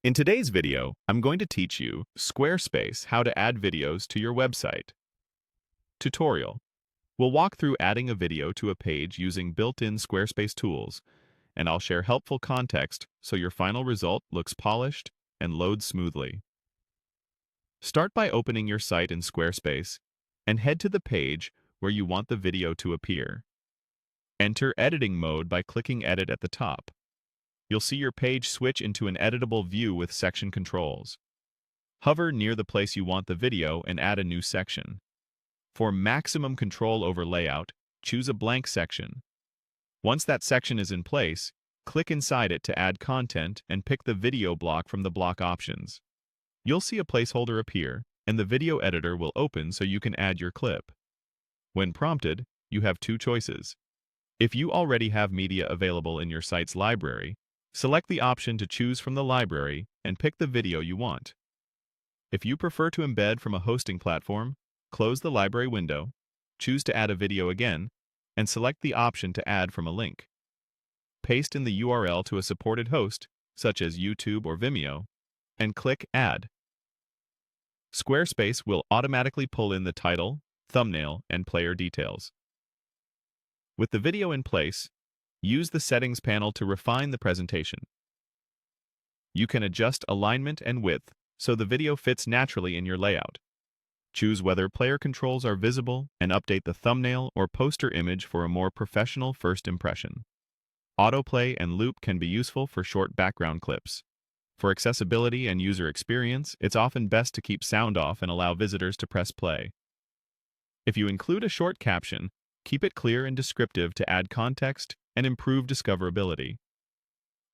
In today's video, I'm going to teach you Squarespace how to add videos to your website. Tutorial. We'll walk through adding a video to a page using built-in Squarespace tools, and I'll share helpful context so your final result looks polished and loads smoothly. Start by opening your site in Squarespace and head to the page where you want the video to appear. Enter editing mode by clicking Edit at the top. You'll see your page switch into an editable view with section controls. Hover near the place you want the video and add a new section. For maximum control over layout, choose a blank section. Once that section is in place, click inside it to add content and pick the video block from the block options. You'll see a placeholder appear, and the video editor will open so you can add your clip. When prompted, you have two choices. If you already have media available in your site's library, select the option to choose from the library and pick the video you want. If you prefer to embed from a hosting platform, close the library window, choose to add a video again, and select the option to add from a link. Paste in the URL to a supported host, such as YouTube or Vimeo, and click Add. Squarespace will automatically pull in the title, thumbnail, and player details. With the video in place, use the Settings panel to refine the presentation. You can adjust alignment and width so the video fits naturally in your layout. Choose whether player controls are visible and update the thumbnail or poster image for a more professional first impression. Autoplay and loop can be useful for short background clips. For accessibility and user experience, it's often best to keep sound off and allow visitors to press play. If you include a short caption, keep it clear and descriptive to add context and improve discoverability.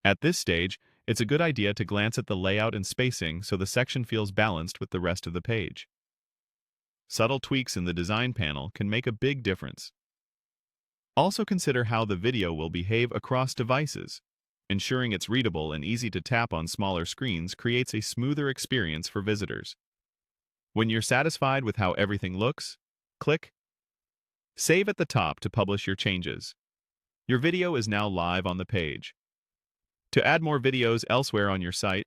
At this stage, it's a good idea to glance at the layout and spacing so the section feels balanced with the rest of the page. Subtle tweaks in the design panel can make a big difference. Also consider how the video will behave across devices. Ensuring it's readable and easy to tap on smaller screens creates a smoother experience for visitors. When you're satisfied with how everything looks, click Save at the top to publish your changes. Your video is now live on the page. To add more videos elsewhere on your site,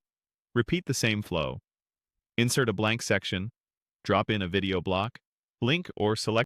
repeat the same flow. Insert a blank section, drop in a video block, link or select